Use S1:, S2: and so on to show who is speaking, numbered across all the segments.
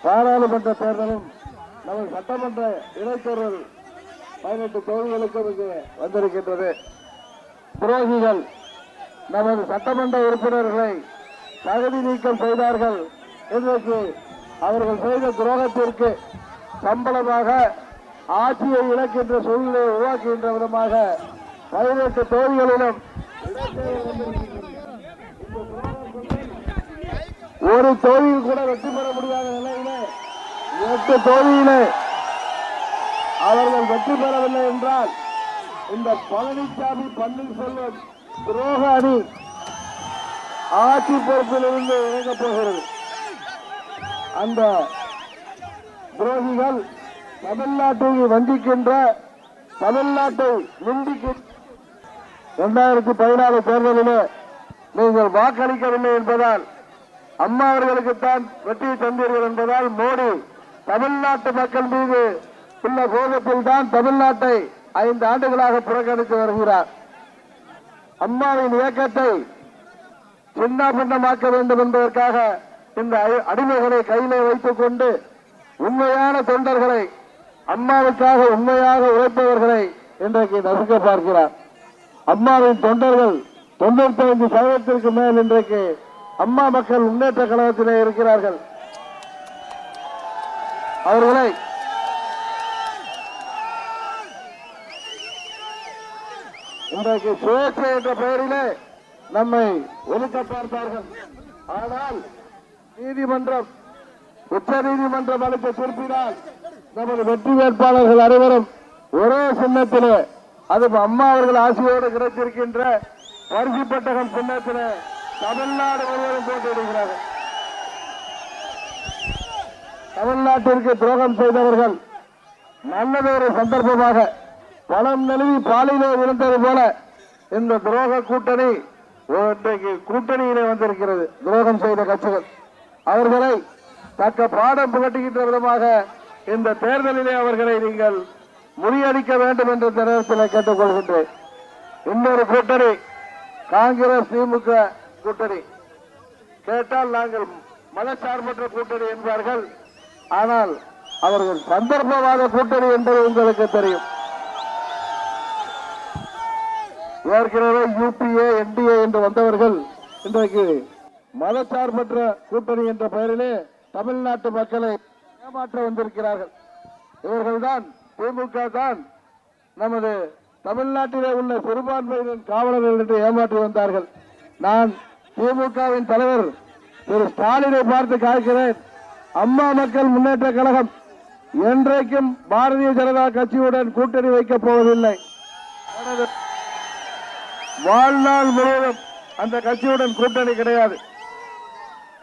S1: பாராளுமன்ற தேர்தலும் நமது சட்டமன்ற இடைத்தேர்தல் 18 தொகுதிகளுக்கும் இங்கு வந்திருக்கின்றது. துரோகிகள் நமது சட்டமன்ற உறுப்பினர்களை தகுதி நீக்கம் செய்தார்கள். இன்றைக்கு அவர்கள் செய்த துரோகத்திற்கு சம்பளமாக ஆட்சியை இழக்கின்ற சூழ்நிலையை உருவாக்குகின்ற விதமாக 18 தொகுதிகளிலும் ஒரு தொகுதியில் கூட வெற்றி பெற முடியாத நிலையிலே 8 தொகுதியிலே அவர்கள் வெற்றி பெறவில்லை என்றால் இந்த பழனிசாமி பன்னீர்செல்வம் துரோக அணி ஆட்சி பொறுப்பில் இருந்து இறங்கப் போகிறது. அந்த துரோகிகள் தமிழ்நாட்டை வஞ்சிக்கின்ற, தமிழ்நாட்டை நிந்திக்கின்ற 2014 தேர்தலிலே நீங்கள் வாக்களிக்கவில்லை என்பதால், அம்மா அவர்களுக்குத்தான் வெற்றியை தந்தீர்கள் என்பதால் மோடி தமிழ்நாட்டு மக்கள் மீது உள்ள கோபத்தில் தான் தமிழ்நாட்டை 5 ஆண்டுகளாக புறக்கணித்து வருகிறார். அம்மாவின் இயக்கத்தை சின்னாபின்னமாக்க வேண்டும் என்பதற்காக இந்த அடிமைகளை கையிலே வைத்துக் கொண்டு உண்மையான தொண்டர்களை, அம்மாவுக்காக உண்மையாக உழைப்பவர்களை இன்றைக்கு நசுக்க பார்க்கிறார். அம்மாவின் தொண்டர்கள் 95% மேல் இன்றைக்கு அம்மா மக்கள் முன்னேற்ற கழகத்திலே இருக்கிறார்கள். அவர்களை இன்றைக்கு சுயேட்சை என்ற பெயரிலே நம்மை ஒதுக்க பார்த்தார்கள். ஆனால் நீதிமன்றம், உச்ச நீதிமன்றம் அளித்த தீர்ப்பினால் நமது வெற்றி வேட்பாளர்கள் அனைவரும் ஒரே சின்னத்திலே, அது அம்மா அவர்கள் ஆசையோடு கிடைத்திருக்கின்ற பரிசு பெட்டகம் சின்னத்திலே தமிழ்நாடு முழுவதும் போட்டியிடுகிறார்கள். தமிழ்நாட்டிற்கு துரோகம் செய்தவர்கள் நல்லதொரு சந்தர்ப்பமாக பலம் நழுவி பாலிலே விழுந்தது போல இந்த துரோக கூட்டணி இன்றைக்கு கூட்டணியிலே வந்திருக்கிறது. துரோகம் செய்த கட்சிகள் அவர்களை தக்க பாடம் புகட்டுகின்ற விதமாக இந்த தேர்தலிலே அவர்களை நீங்கள் முறியடிக்க வேண்டும் என்ற நேரத்தில் கேட்டுக் கொள்கின்றேன். இன்னொரு கூட்டணி காங்கிரஸ் திமுக கூட்டணி கேட்டால் நாங்கள் மதச்சார்பற்ற கூட்டணி என்பார்கள். ஆனால் அவர்கள் சந்தர்ப்பவாத கூட்டணி என்பது உங்களுக்கு தெரியும். ஏற்கனவே யூபிஏ என்டிஏ என்று வந்தவர்கள் இன்றைக்கு மதச்சார்பற்ற கூட்டணி என்ற பெயரிலே தமிழ்நாட்டு மக்களை ஏமாற்ற வந்திருக்கிறார்கள். இவர்கள்தான், திமுக தான் நமது தமிழ்நாட்டிலே உள்ள சிறுபான்மையினர் காவலர்கள் என்று ஏமாற்றி வந்தார்கள். நான் திமுகவின் தலைவர் திரு ஸ்டாலினை பார்த்து கேட்கிறேன், அம்மா மக்கள் முன்னேற்ற கழகம் என்றைக்கும் பாரதிய ஜனதா கட்சியுடன் கூட்டணி வைக்கப் போவதில்லை. வாழ்நாள் முழுவதும் அந்த கட்சியுடன் கூட்டணி கிடையாது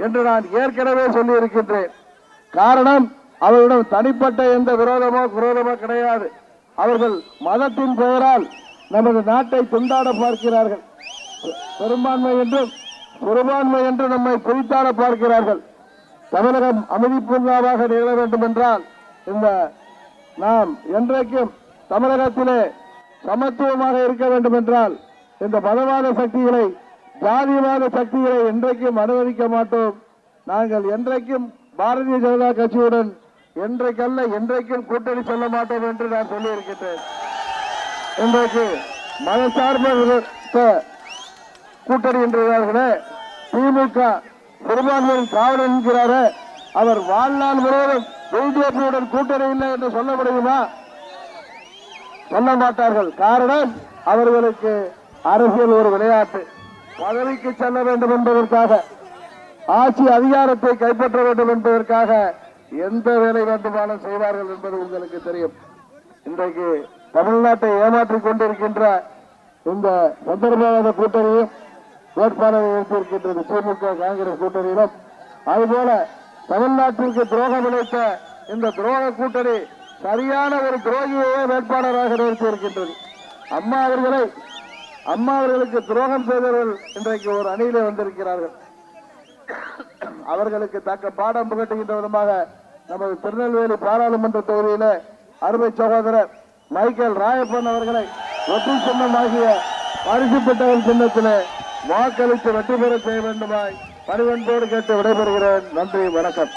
S1: என்று நான் ஏற்கனவே சொல்லி இருக்கின்றேன். காரணம், அவர்களிடம் தனிப்பட்ட எந்த விரோதமோ கிடையாது. அவர்கள் மதத்தின் பெயரால் நமது நாட்டை துண்டாட பார்க்கிறார்கள். பெரும்பான்மை என்றும் சிறுபான்மை என்று நம்மை பிரித்தாட பார்க்கிறார்கள். தமிழகம் அமைதி பூங்காவாக நிகழ வேண்டும் என்றால் நாம் என்றைக்கும் தமிழகத்திலே சமத்துவமாக இருக்க வேண்டும் என்றால் இந்த மதவாத சக்திகளை, ஜாதிவாத சக்திகளை என்றைக்கும் அனுமதிக்க மாட்டோம். நாங்கள் என்றைக்கும் பாரதிய ஜனதா கட்சியுடன் என்றைக்கல்ல என்றைக்கும் கூட்டணி செல்ல மாட்டோம் என்று நான் சொல்லியிருக்கிறேன். இன்றைக்கு மதசார்பற்ற கூட்டணி என்றார்களே, திமுக சிறுபான்மையின் காவலர் என்கிறாரே, அவர் வாழ்நாள் முழுவதும் பிஜேபியுடன் கூட்டணி இல்லை என்று சொல்ல முடியுமா? சொல்ல மாட்டார்கள். காரணம், அவர்களுக்கு அரசியல் ஒரு விளையாட்டு. பதவிக்கு செல்ல வேண்டும் என்பதற்காக, ஆட்சி அதிகாரத்தை கைப்பற்ற வேண்டும் என்பதற்காக எந்த வேலை வேண்டுமானாலும் செய்வார்கள் என்பது உங்களுக்கு தெரியும். இன்றைக்கு தமிழ்நாட்டை ஏமாற்றிக் கொண்டிருக்கின்ற இந்த சந்தர்ப்பவாத கூட்டணியும் வேட்பாளரை வைத்திருக்கின்றது திமுக காங்கிரஸ் கூட்டணியிலும். அதுபோல தமிழ்நாட்டிற்கு துரோகம் இழைத்த இந்த துரோக கூட்டணி சரியான ஒரு துரோகியையே வேட்பாளராக நிறுத்தியிருக்கின்றது. அம்மா அவர்களுக்கு துரோகம் செய்தவர்கள் இன்றைக்கு ஒரு அணியிலே வந்திருக்கிறார்கள். அவர்களுக்கு தக்க பாடம் புகட்டுகின்ற விதமாக நமது திருநெல்வேலி பாராளுமன்ற தொகுதியில அருமை சகோதரர் மைக்கேல் ராயப்பன் அவர்களை வெற்றி சின்னமாகிய பரிசு பெட்டகம் சின்னத்திலே வாக்களித்து வெற்றி பெற செய்ய வேண்டுமாய் பணிவன்போடு கேட்டு விடைபெறுகிறேன். நன்றி, வணக்கம்.